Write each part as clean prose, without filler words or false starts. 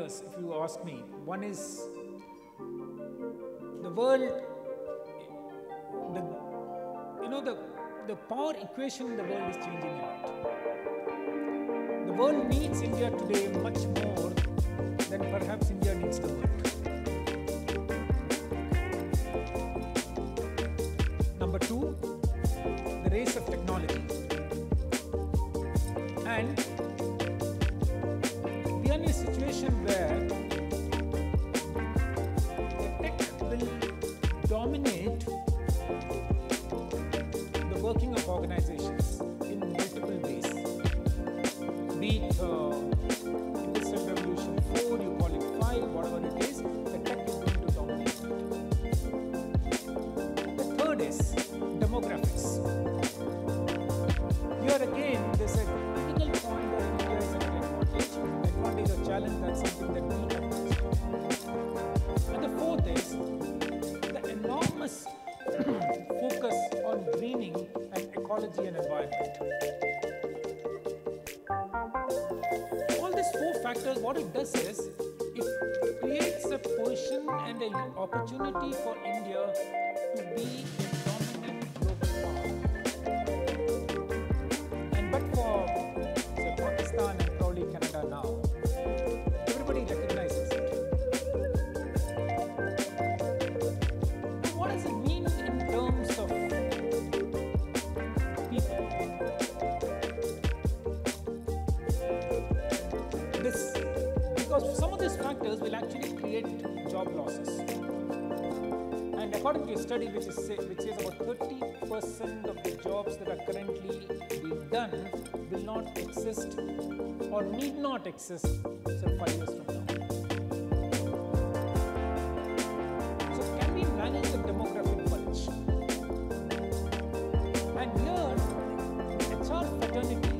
factors, if you ask me. One is the world, the power equation in the world is changing a lot. The world needs India today much more than perhaps India needs the world. Number two, the race of technology. And we are in a situation where the tech will dominate the working of organizations in multiple ways. Be it Industrial Revolution 4, you call it 5, whatever it is, the tech is going to dominate it. The third is demographics. Here again, there's a critical point where India is at an advantage or challenge. That's something that we have. And the fourth is the enormous focus on greening and ecology and environment. All these four factors, what it does is, it creates a position and an opportunity for India to be a dominant global power. And but for, say, Pakistan and probably Canada now, everybody recognizes it. What does it mean in terms of people? Because some of these factors will actually create job losses. And according to a study which says about 30% of the jobs that are currently being done will not exist or need not exist, say, 5 years from now. So can we manage the demographic bulge? And here, HR fraternity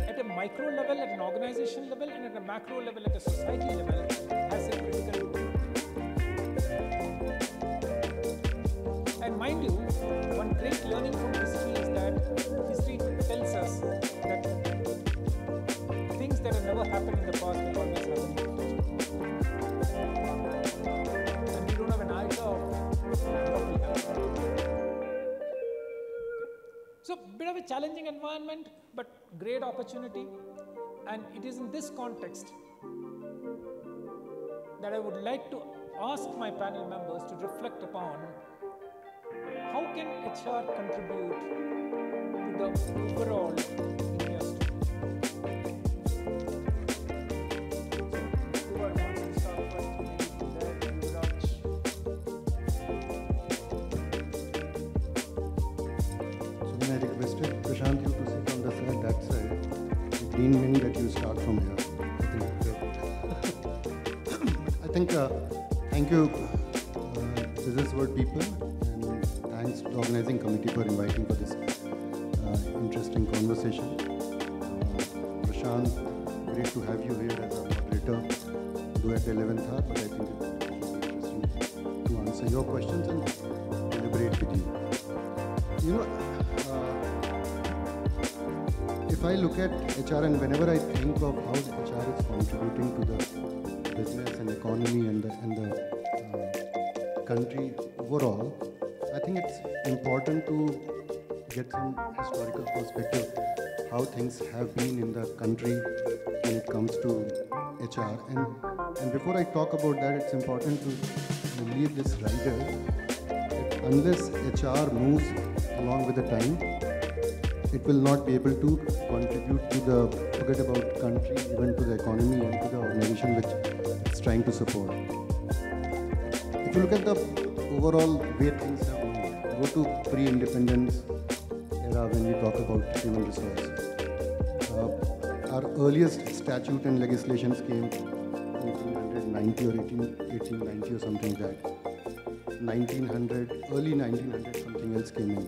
at a micro level, at an organization level, and at a macro level, at a society level, has a critical role. And mind you, one great learning from history is that history tells us that things that have never happened in the past will always happen in the future. And we don't have an idea of what will happen. So, bit of a challenging environment, but great opportunity. And it is in this context that I would like to ask my panel members to reflect upon how can HR contribute to the overall India story. Whoever wants to start first, maybe there, Yuvaraj. So when I requested Prasanth you to sit on the side, that side, it didn't mean that you start from here. I think thank you, Business World people, and thanks to the organizing committee for inviting for this interesting conversation. Prasanth, great to have you here as a moderator, though at the 11th hour, but I think it will be interesting to answer your questions and deliberate with you. You know, if I look at HR and whenever I think of how HR is contributing to the business and economy and the country overall, I think it's important to get some historical perspective how things have been in the country when it comes to HR. And before I talk about that, it's important to leave this rider that unless HR moves along with the time, it will not be able to contribute to the, forget about country, even to the economy and to the organization which it's trying to support. If you look at the overall way things have moved, go to pre-independence era when we talk about human resource. Our earliest statute and legislations came in 1890 or 1890 or something like that. 1900, early 1900, something else came in.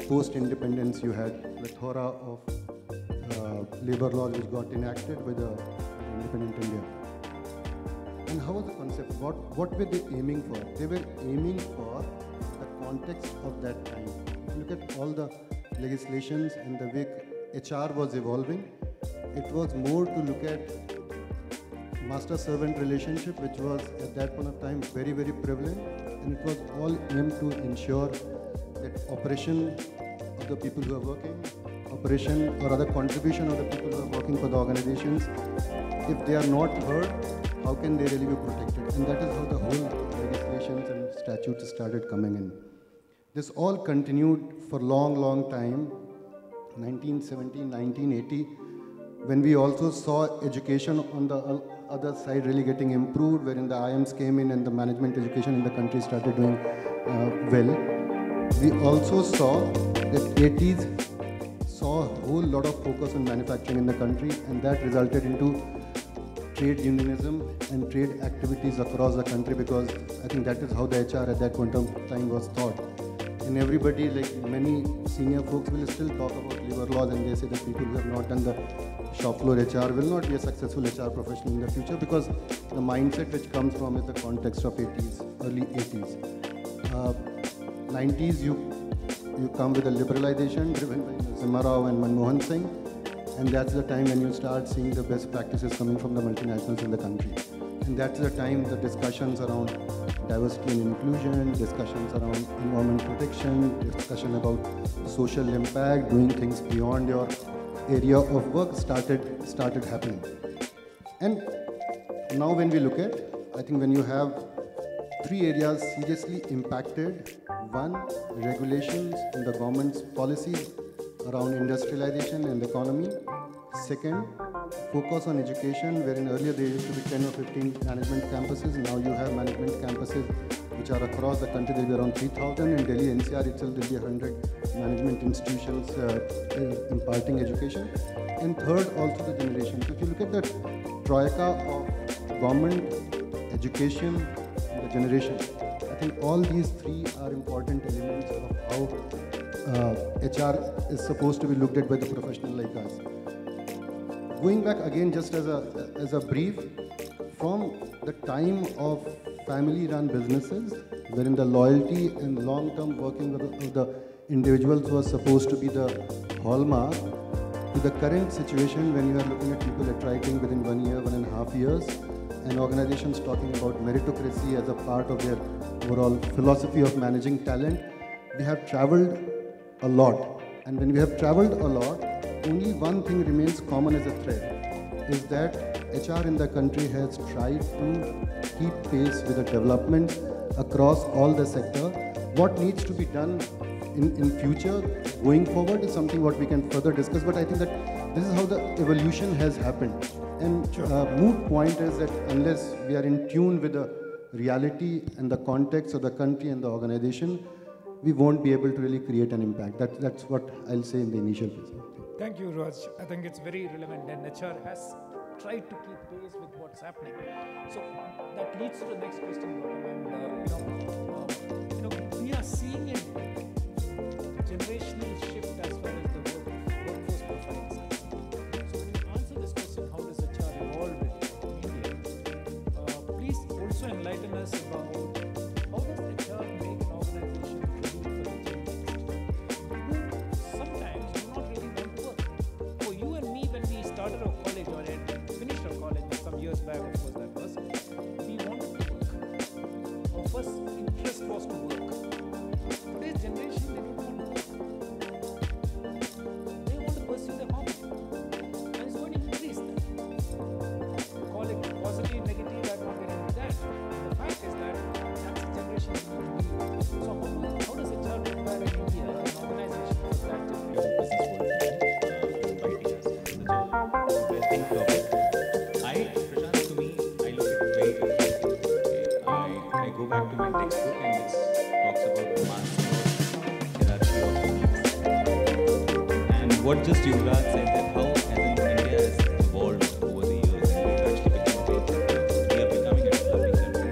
Post-independence, you had a plethora of labor laws which got enacted with the independent India. And how was the concept? What were they aiming for? They were aiming for the context of that time. If you look at all the legislations and the way HR was evolving, it was more to look at master-servant relationship, which was at that point of time very, very prevalent, and it was all aimed to ensure that operation of the people who are working, operation or other contribution of the people who are working for the organizations, if they are not heard, how can they really be protected? And that is how the whole legislations and statutes started coming in. This all continued for long, long time, 1970, 1980, when we also saw education on the other side really getting improved, wherein the IMs came in and the management education in the country started doing well. We also saw that 80s saw a whole lot of focus on manufacturing in the country, and that resulted into trade unionism and trade activities across the country, because I think that is how the HR at that point of time was thought. And everybody, like many senior folks, will still talk about labor laws, and they say that people who have not done the shop floor HR will not be a successful HR professional in the future, because the mindset which comes from is the context of 80s, early 80s. 90s, you come with a liberalization driven by Narasimha Rao and Manmohan Singh, and that's the time when you start seeing the best practices coming from the multinationals in the country. And that's the time the discussions around diversity and inclusion, discussions around environment protection, discussion about social impact, doing things beyond your area of work started happening. And now when we look at, I think when you have three areas seriously impacted: one, regulations and the government's policies around industrialization and the economy; second, focus on education, wherein earlier there used to be 10 or 15 management campuses. Now you have management campuses which are across the country. There will be around 3,000. In Delhi NCR itself, there will be 100 management institutions imparting education. And third, also the generation. So if you look at the troika of government, education, and the generation, I think all these three are important elements of how HR is supposed to be looked at by the professional like us. Going back again, just as a brief, from the time of family-run businesses, wherein the loyalty and long-term working of the individuals was supposed to be the hallmark, to the current situation when you are looking at people attriting within 1 year, 1.5 years, and organizations talking about meritocracy as a part of their overall philosophy of managing talent, we have traveled a lot. And when we have traveled a lot, only one thing remains common as a thread, is that HR in the country has tried to keep pace with the developments across all the sector. What needs to be done in future, going forward, is something what we can further discuss, but I think that this is how the evolution has happened. And moot point is that unless we are in tune with the reality and the context of the country and the organization, we won't be able to really create an impact. That's what I'll say in the initial phase. Thank you, Raj. I think it's very relevant, and HR has tried to keep pace with what's happening. So that leads to the next question, Gautam. And we are seeing a generational shift as far as the workforce profile is concerned. So when you answer this question, how does HR evolve with India? Please also enlighten us about how does HR make an organization ready for the change next? Sometimes do not really want to work. For you and me, when we started our college or finished our college some years back, of course that was, we wanted to work. Our first interest was to work. Today's generation, they don't want to work. They want to pursue their hobby. And it's going to increase that. Call it positive, negative, I'm not getting into that. The fact is that that's the generation we need. So how does HR prepare in India, an organization for that generation? Business world inviting us. Interesting topic. Prasanth, to me, I look at it very differently. Okay. I go back to my textbook and it talks about mass hierarchy of needs. And what just Yuvaraj said, that how as in India has evolved over the years, and we've actually become we are becoming a developing country.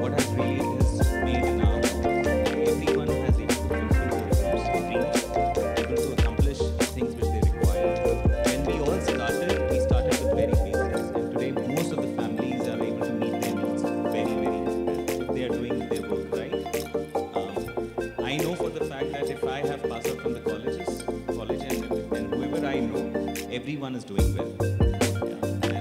What has really is made now, everyone has able to fulfill their dreams, able to accomplish things which they require. When we all started, we started with very basics, and today most of the families are able to meet their needs very, very well if they are doing their work right. I know for the fact that if I have passed out from the college and whoever I know, everyone is doing well. Yeah.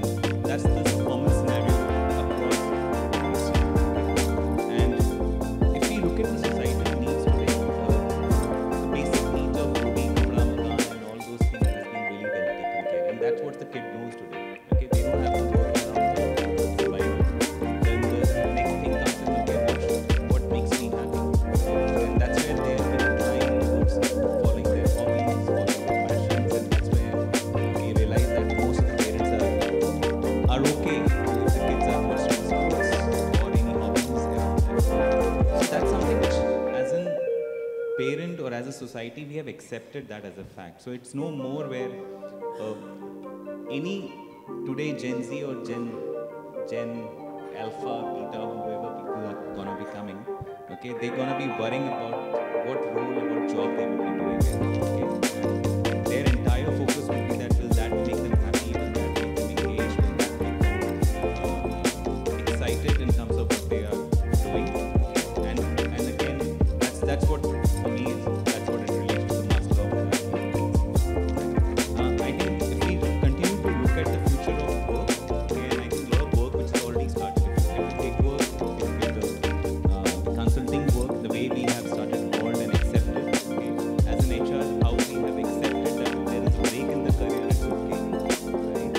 parent or as a society, we have accepted that as a fact. So it's no more where any today Gen Z or Gen Alpha, Beta, whoever people are gonna be coming, okay, they're gonna be worrying about what role or what job they will be doing. Okay, and their entire focus will be that will that make them happy, will that make them engaged, will that make them excited in terms of what they are doing. And again, that's what for me is that's what it relates to the master of. I think if we continue to look at the future of work, okay, and I think a lot of work which has already started. If we take work, if the consulting work, the way we have started evolved and accepted, okay, as an HR, how we have accepted that if there is a break in the career, it's okay, right?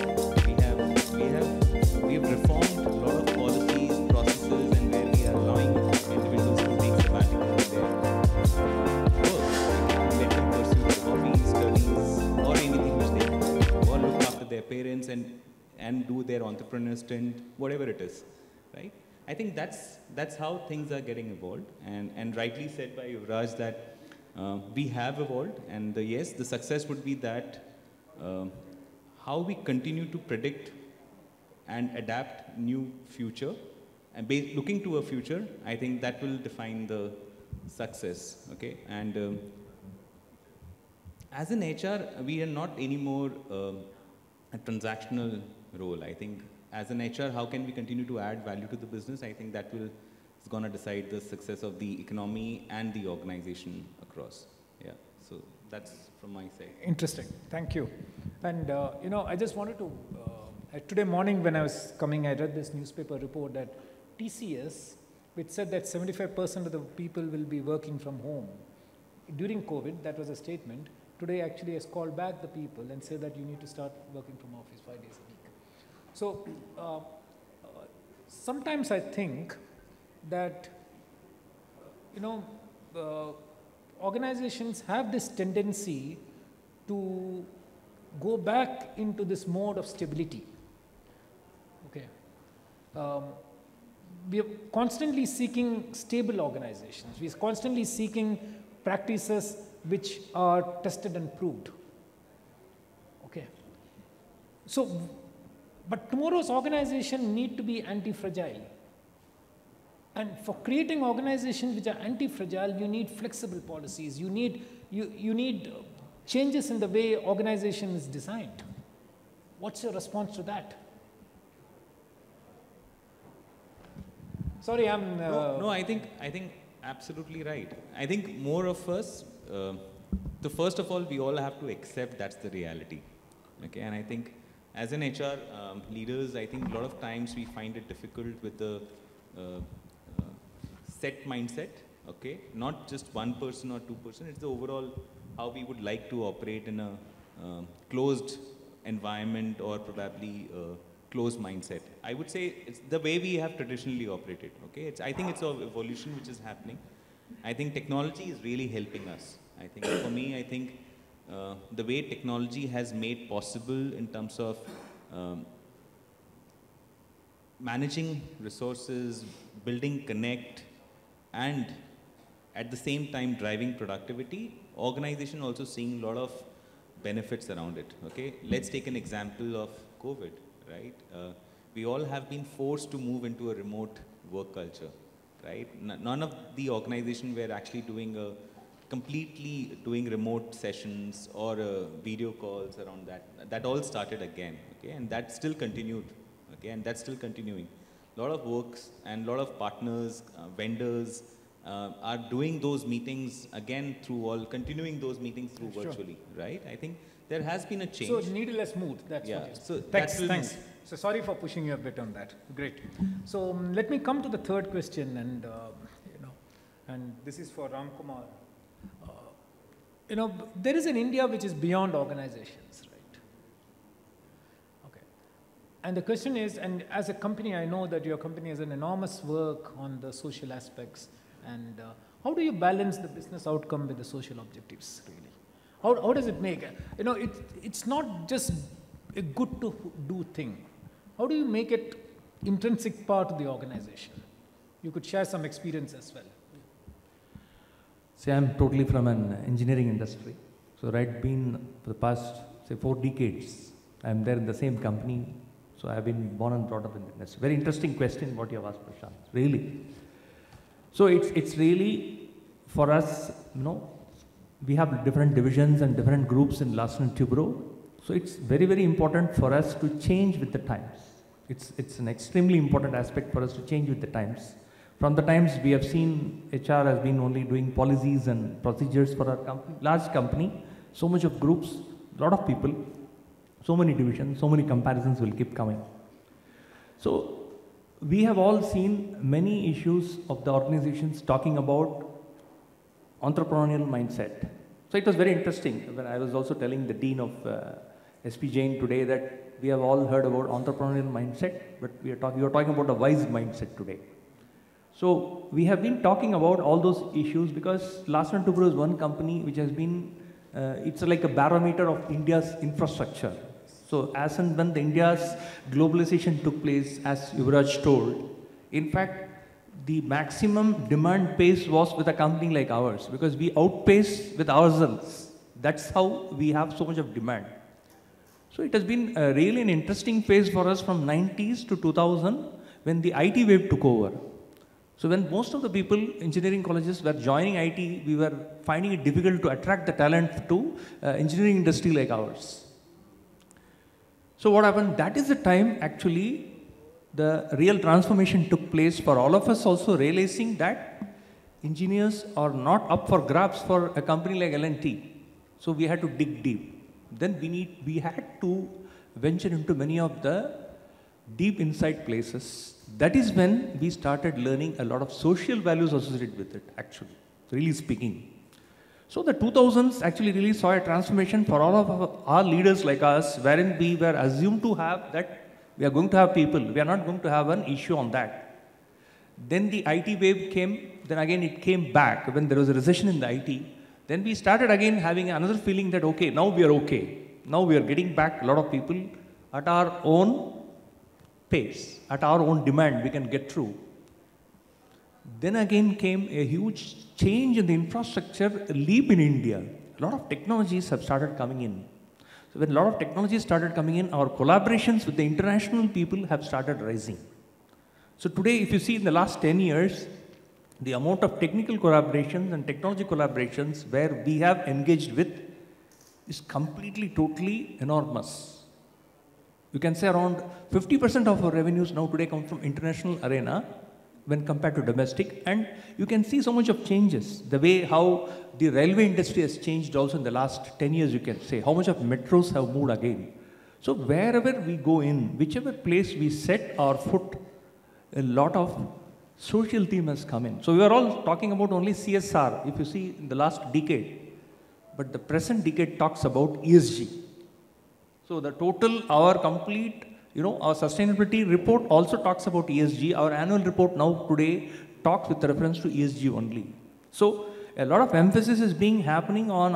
We have reformed a lot of policies, processes, and where we are allowing individuals to take sabbatical from their work, let them pursue their hobbies, studies, or anything which they want, or look after their parents and do their entrepreneur stint, whatever it is, right? I think that's how things are getting evolved, and rightly said by Yuvaraj that we have evolved, and yes, the success would be that how we continue to predict and adapt new future, and looking to a future, I think that will define the success, okay? And as an HR, we are not anymore a transactional role. I think as an HR, how can we continue to add value to the business? I think that is going to decide the success of the economy and the organization across. Yeah, so that's from my side. Interesting, thank you. And you know, I just wanted to, today morning when I was coming, I read this newspaper report that TCS, which said that 75% of the people will be working from home. During COVID, that was a statement. Today actually has called back the people and said that you need to start working from office 5 days a week. So sometimes I think that, you know, organizations have this tendency to go back into this mode of stability. Okay. We are constantly seeking stable organizations. We are constantly seeking practices which are tested and proved. Okay. So, but tomorrow's organization need to be anti-fragile. And for creating organizations which are anti-fragile, you need flexible policies. You need changes in the way organization is designed. What's your response to that? Sorry, I'm... No, I think absolutely right. I think more of us, first of all, we all have to accept that's the reality. Okay, and I think as an HR leaders, I think a lot of times we find it difficult with the set mindset, okay? Not just one person or two person, it's the overall how we would like to operate in a closed environment or probably closed mindset. I would say it's the way we have traditionally operated, okay? I think it's an evolution which is happening. I think technology is really helping us. I think for me, I think the way technology has made possible in terms of managing resources, building connect, and at the same time driving productivity, organization also seeing a lot of benefits around it, okay? Let's take an example of COVID, right? We all have been forced to move into a remote work culture, right? None of the organization were actually doing completely doing remote sessions or video calls around that. That all started again, okay? And that still continued, okay? And that's still continuing. A lot of works and a lot of partners, vendors are doing those meetings again through continuing those meetings through virtually, right? I think there has been a change. So needle smooth, that's what you so thanks. So sorry for pushing you a bit on that. Great. So let me come to the third question, and you know, and this is for Ramkumar. You know, there is an India which is beyond organizations, right? Okay. And the question is, and as a company, I know that your company has an enormous work on the social aspects, and how do you balance the business outcome with the social objectives, really? How does it make, you know, it's not just a good to do thing. How do you make it intrinsic part of the organization? You could share some experience as well. See, I'm totally from an engineering industry. So, right, been for the past, say, 4 decades, I'm there in the same company. So, I've been born and brought up in the industry. Very interesting question what you have asked, Prasanth. Really. So, it's really for us, you know, we have different divisions and different groups in Larsen and Toubro. So, it's very, very important for us to change with the times. It's an extremely important aspect for us to change with the times. From the times we have seen HR has been only doing policies and procedures for our company, large company, so much of groups, a lot of people, so many divisions, so many comparisons will keep coming. So we have all seen many issues of the organizations talking about entrepreneurial mindset. So it was very interesting when I was also telling the Dean of SP Jain today that we have all heard about entrepreneurial mindset, but we are talking about a wise mindset today. So we have been talking about all those issues because Larsen and Toubro is one company which has been, it's like a barometer of India's infrastructure. So as and when the India's globalization took place, as Yuvaraj told, in fact, the maximum demand pace was with a company like ours because we outpace with ourselves. That's how we have so much of demand. So it has been really an interesting phase for us from 90s to 2000 when the IT wave took over. So when most of the people, engineering colleges were joining IT, we were finding it difficult to attract the talent to engineering industry like ours. So what happened, that is the time actually the real transformation took place for all of us also realizing that engineers are not up for grabs for a company like L&T. So we had to dig deep. Then we had to venture into many of the deep inside places. That is when we started learning a lot of social values associated with it, actually, really speaking. So the 2000s actually really saw a transformation for all of our leaders like us, wherein we were assumed to have that we are going to have people, we are not going to have an issue on that. Then the IT wave came, then again it came back when there was a recession in the IT. Then we started again having another feeling that, okay, now we are okay. Now we are getting back a lot of people at our own pace, at our own demand, we can get through. Then again came a huge change in the infrastructure, a leap in India. A lot of technologies have started coming in. So when a lot of technologies started coming in, our collaborations with the international people have started rising. So today, if you see in the last 10 years, the amount of technical collaborations and technology collaborations where we have engaged with is completely, totally enormous. You can say around 50% of our revenues now today come from international arena when compared to domestic. And you can see so much of changes. The way how the railway industry has changed also in the last 10 years, you can say. How much of metros have moved again. So wherever we go in, whichever place we set our foot, a lot of social theme has come in. So we are all talking about only CSR, if you see in the last decade. But the present decade talks about ESG. So the total, our complete, our sustainability report also talks about ESG. Our annual report now today talks with reference to ESG only. So a lot of emphasis is being happening on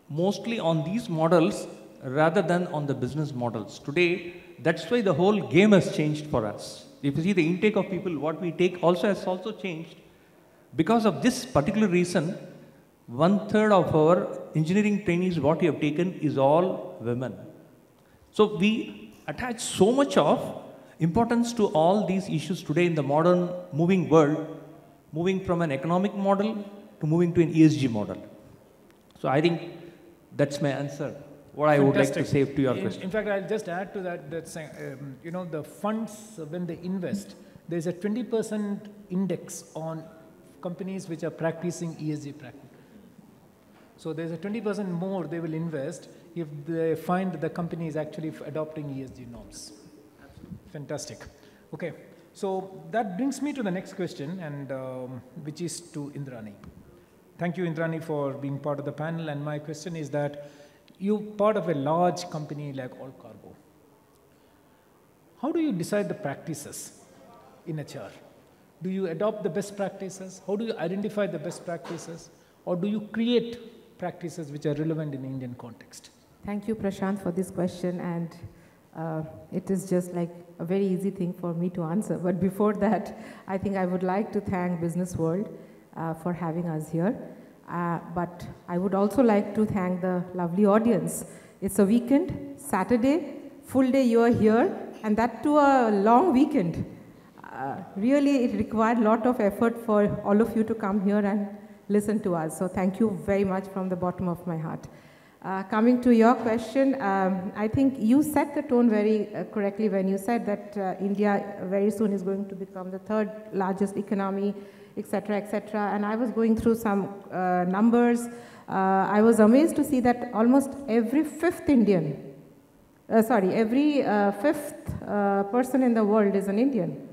mostly on these models rather than on the business models. Today, that's why the whole game has changed for us. If you see the intake of people, what we take also has also changed. Because of this particular reason, 1/3 of our engineering trainees, what we have taken is all women. So we attach so much of importance to all these issues today in the modern moving world, moving from an economic model to moving to an ESG model. So I think that's my answer. What I would like to say to your question. In fact, I'll just add to that, the funds, when they invest, there's a 20% index on companies which are practicing ESG practice. So there's a 20% more they will invest if they find that the company is actually adopting ESG norms. Absolutely. Fantastic. Okay, so that brings me to the next question, and which is to Indrani. Thank you, Indrani, for being part of the panel. And my question is that you're part of a large company like Allcargo. How do you decide the practices in HR? Do you adopt the best practices? How do you identify the best practices? Or do you create practices which are relevant in the Indian context? Thank you, Prasanth, for this question. And it is just like a very easy thing for me to answer. But before that, I think I would like to thank Business World for having us here. But I would also like to thank the lovely audience. It's a weekend, Saturday, full day you are here, and that too a long weekend. Really, it required a lot of effort for all of you to come here and listen to us. So thank you very much from the bottom of my heart. Coming to your question, I think you set the tone very correctly when you said that India very soon is going to become the third largest economy, etc., etc. And I was going through some numbers. I was amazed to see that almost every fifth Indian, every fifth person in the world is an Indian.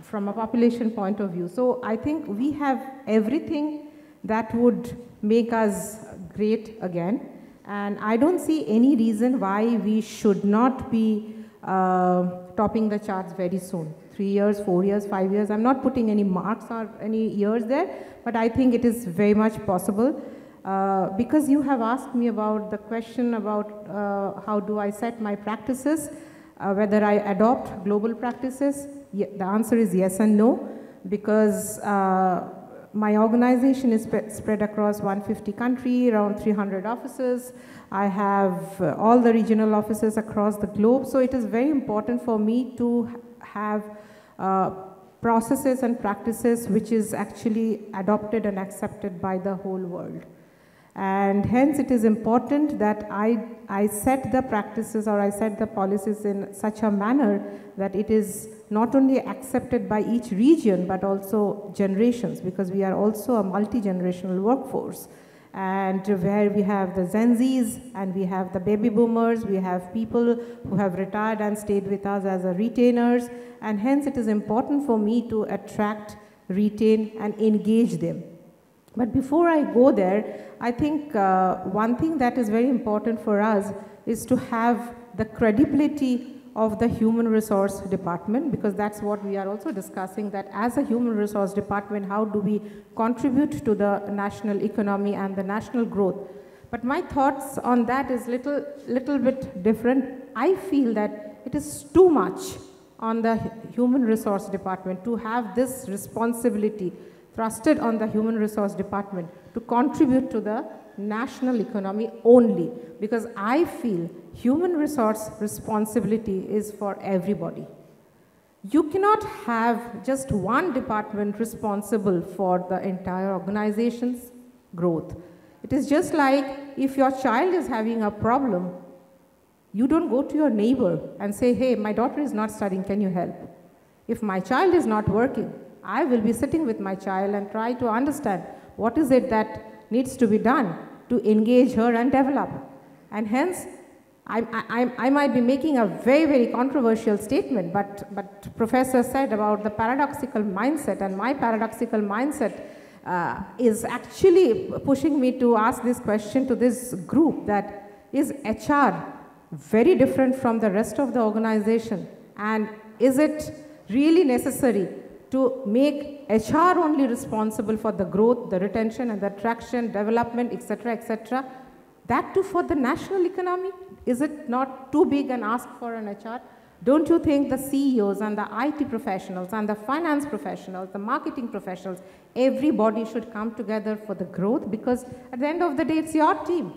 From a population point of view. So I think we have everything that would make us great again. And I don't see any reason why we should not be topping the charts very soon. 3 years, 4 years, 5 years. I'm not putting any marks or any years there, but I think it is very much possible. Because you have asked me about the question about how do I set my practices, whether I adopt global practices. The answer is yes and no, because my organization is spread across 150 countries, around 300 offices. I have all the regional offices across the globe, so it is very important for me to have processes and practices which is actually adopted and accepted by the whole world. And hence it is important that I set the practices or I set the policies in such a manner that it is not only accepted by each region but also generations, because we are also a multi-generational workforce. And where we have the Gen Zs and we have the baby boomers, we have people who have retired and stayed with us as a retainers, and hence it is important for me to attract, retain and engage them. But before I go there, I think one thing that is very important for us is to have the credibility of the human resource department, because that's what we are also discussing, that as a human resource department, how do we contribute to the national economy and the national growth. But my thoughts on that is little bit different. I feel that it is too much on the human resource department to have this responsibility thrusted on the human resource department to contribute to the national economy only, because I feel human resource responsibility is for everybody. You cannot have just one department responsible for the entire organization's growth. It is just like if your child is having a problem, you don't go to your neighbor and say, hey, my daughter is not studying, can you help? If my child is not working, I will be sitting with my child and try to understand what is it that needs to be done to engage her and develop. And hence, I might be making a very, very controversial statement, but Professor said about the paradoxical mindset, and my paradoxical mindset is actually pushing me to ask this question to this group, that is HR very different from the rest of the organization, and is it really necessary to make HR only responsible for the growth, the retention and the attraction, development, etc., etc., that too for the national economy? Is it not too big an ask for an HR? Don't you think the CEOs and the IT professionals and the finance professionals, the marketing professionals, everybody should come together for the growth? Because at the end of the day, it's your team.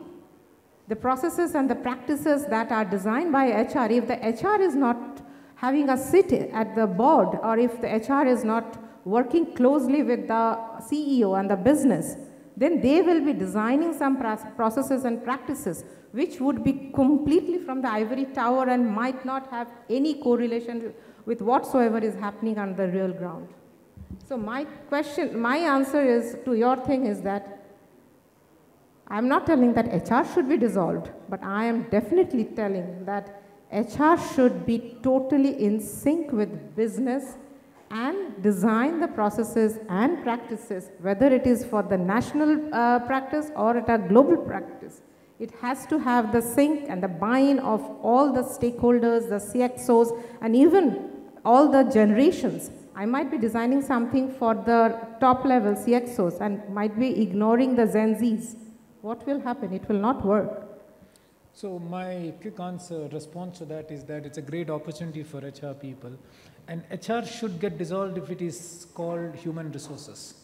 The processes and the practices that are designed by HR, if the HR is not having a sit at the board, or if the HR is not working closely with the CEO and the business, then they will be designing some processes and practices which would be completely from the ivory tower and might not have any correlation with whatsoever is happening on the real ground. So my answer is to your thing is that I'm not telling that HR should be dissolved, but I am definitely telling that HR should be totally in sync with business and design the processes and practices, whether it is for the national practice or at a global practice. It has to have the sync and the buy-in of all the stakeholders, the CXOs, and even all the generations. I might be designing something for the top level CXOs and might be ignoring the Gen Zs. What will happen? It will not work. So my quick response to that is that it's a great opportunity for HR people, and HR should get dissolved if it is called human resources.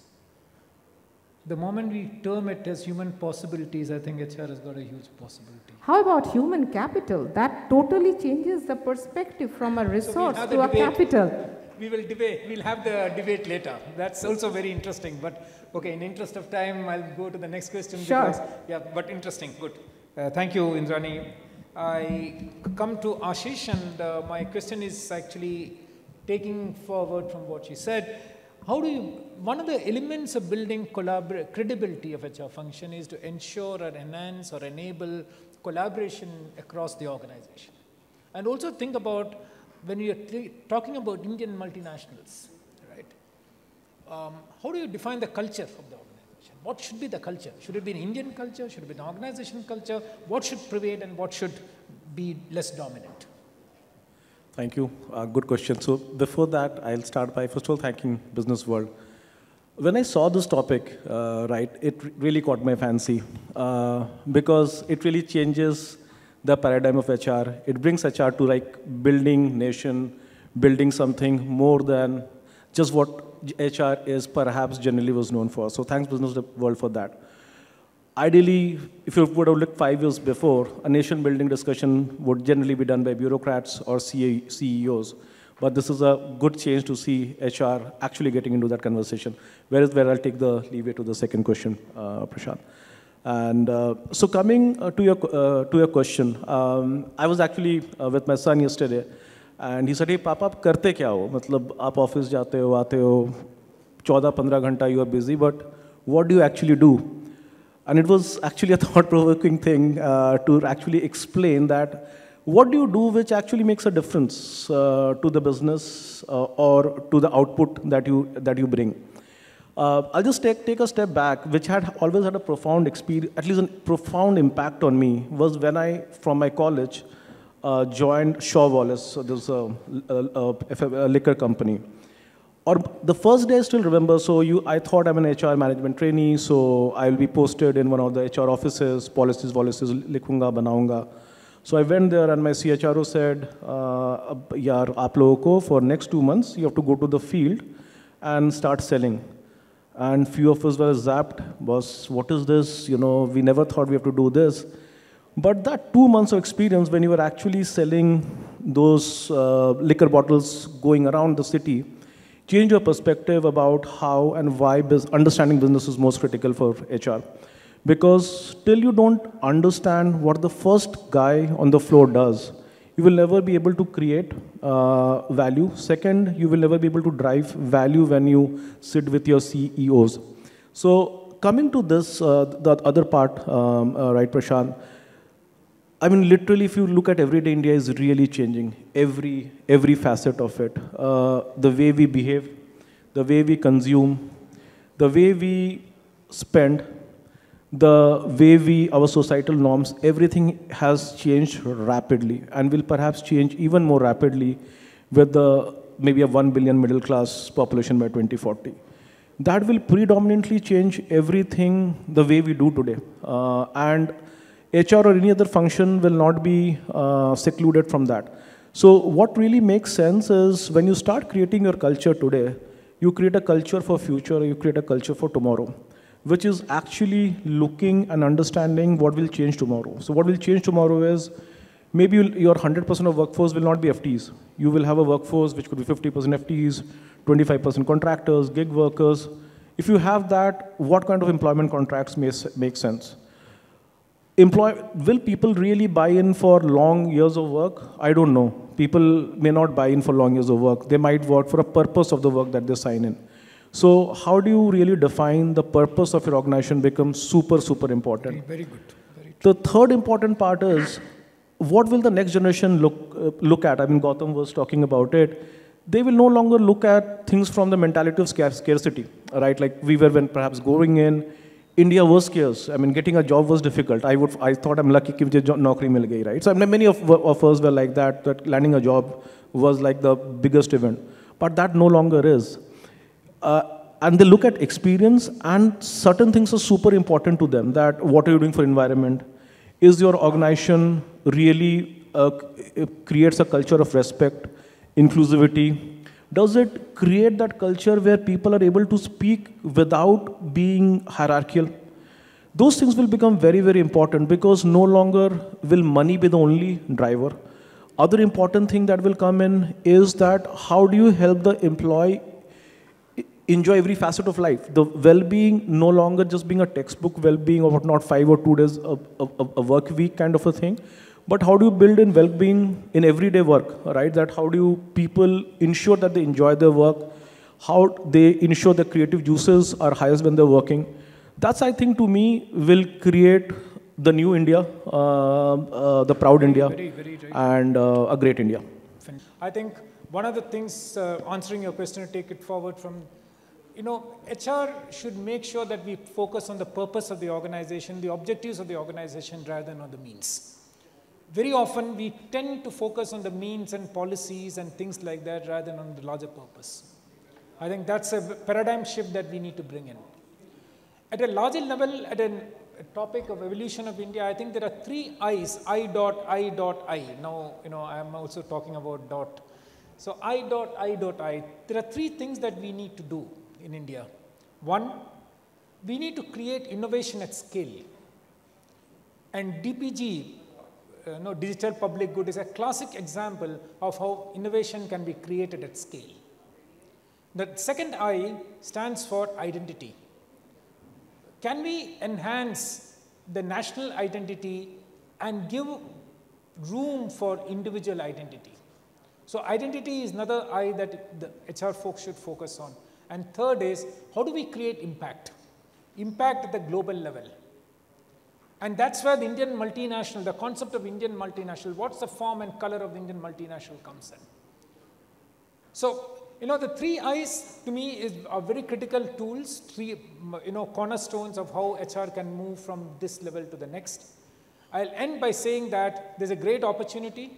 the moment we term it as human possibilities, I think HR has got a huge possibility. How about human capital? That totally changes the perspective from a resource to a capital. We will debate. We'll have the debate later. That's also very interesting. But okay, in interest of time, I'll go to the next question. Sure. Because, yeah, but interesting. Good. Thank you, Indrani. I come to Ashish, and my question is actually taking forward from what she said. How do you, one of the elements of building credibility of HR function is to ensure or enhance or enable collaboration across the organization. And also think about when you're talking about Indian multinationals, right? How do you define the culture of the organization? What should be the culture? Should it be an Indian culture? Should it be an organization culture? What should prevail and what should be less dominant? Thank you. Good question. So before that, I'll start by first of all thanking Business World. When I saw this topic, right, it really caught my fancy because it really changes the paradigm of HR. It brings HR to like building nation, building something more than just what HR is perhaps generally was known for. So thanks Business World for that. Ideally, if you would have looked 5 years before, a nation building discussion would generally be done by bureaucrats or CEOs. But this is a good change to see HR actually getting into that conversation. Where I'll take the leeway to the second question, Prasanth. And so coming to your question, I was actually with my son yesterday, and he said, "Hey, Papa, आप करते क्या हो? मतलब आप office जाते हो, आते हो, 14-15 घंटा you are busy, but what do you actually do?" And it was actually a thought-provoking thing to actually explain that what do you do which actually makes a difference to the business or to the output that you bring. I'll just take a step back, which had always had a profound experience, at least a profound impact on me, was when I, from my college, joined Shaw Wallace. So there's a liquor company. Or the first day I still remember, so I thought I'm an HR management trainee, so I'll be posted in one of the HR offices, policies, likhunga, banaunga. So I went there and my CHRO said, yaar, aap logo ko for next 2 months, you have to go to the field and start selling. And few of us were zapped, boss, what is this? You know, we never thought we have to do this. But that 2 months of experience when you were actually selling those liquor bottles going around the city, change your perspective about how and why understanding business is most critical for HR. Because till you don't understand what the first guy on the floor does, you will never be able to create value. Second, you will never be able to drive value when you sit with your CEOs. So coming to this, the other part, right, Prasanth, I mean, literally, if you look at everyday India is really changing, every facet of it. The way we behave, the way we consume, the way we spend, the way our societal norms, everything has changed rapidly and will perhaps change even more rapidly with maybe a 1 billion middle class population by 2040. That will predominantly change everything the way we do today. And HR or any other function will not be secluded from that. So what really makes sense is when you start creating your culture today, you create a culture for future, you create a culture for tomorrow, which is actually looking and understanding what will change tomorrow. So what will change tomorrow is maybe your 100% of workforce will not be FTs. You will have a workforce which could be 50% FTs, 25% contractors, gig workers. If you have that, what kind of employment contracts make sense? Will people really buy in for long years of work? I don't know. People may not buy in for long years of work. They might work for a purpose of the work that they sign in. So how do you really define the purpose of your organization becomes super, super important. Very good. Very true. The third important part is, what will the next generation look at? I mean, Gautam was talking about it. They will no longer look at things from the mentality of scarcity, right? Like we were when perhaps going in, India was scarce. I mean, getting a job was difficult. I thought I'm lucky that I naukri mil gayi, right? So I mean, many of us were like that landing a job was like the biggest event. But that no longer is. And they look at experience, and certain things are super important to them, that what are you doing for environment? Is your organization really creates a culture of respect, inclusivity? Does it create that culture where people are able to speak without being hierarchical? Those things will become very, very important because no longer will money be the only driver. Other important thing that will come in is that how do you help the employee enjoy every facet of life? The well-being no longer just being a textbook well-being of not 5 or 2 days a work week kind of a thing, but how do you build in well-being in everyday work, right? That how do you people ensure that they enjoy their work, how they ensure the creative juices are highest when they're working. That's, I think, to me, will create the new India, the proud India, very and a great India. I think one of the things, answering your question, to take it forward from, HR should make sure that we focus on the purpose of the organization, the objectives of the organization, rather than on the means. Very often, we tend to focus on the means and policies and things like that, rather than on the larger purpose. I think that's a paradigm shift that we need to bring in. At a larger level, at a topic of evolution of India, I think there are 3 I's, I. Now, I'm also talking about dot. So I. There are 3 things that we need to do in India. 1, we need to create innovation at scale. And DPG, digital public good, is a classic example of how innovation can be created at scale. The second I stands for identity. Can we enhance the national identity and give room for individual identity? So identity is another I that the HR folks should focus on. And third is, how do we create impact? Impact at the global level. And that's where the Indian multinational, the concept of Indian multinational, what's the form and color of the Indian multinational comes in. So, the 3 I's to me are very critical tools, 3, cornerstones of how HR can move from this level to the next. I'll end by saying that there's a great opportunity.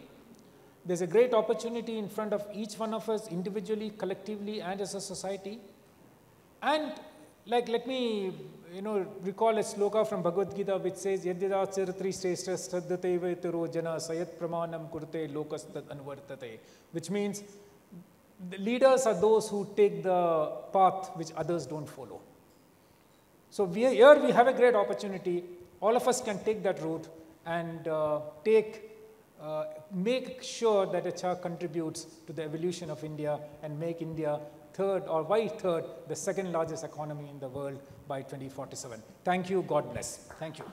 There's a great opportunity in front of each one of us individually, collectively, and as a society. And let me, recall a sloka from Bhagavad Gita which says, Yadida chiratri shrestha saddhateva itaro jana sayat pramanam kurte lokas tad anvartate, which means the leaders are those who take the path which others don't follow. So here we have a great opportunity. All of us can take that route and make sure that HR contributes to the evolution of India and make India third, the second largest economy in the world by 2047. Thank you. God bless. Thank you.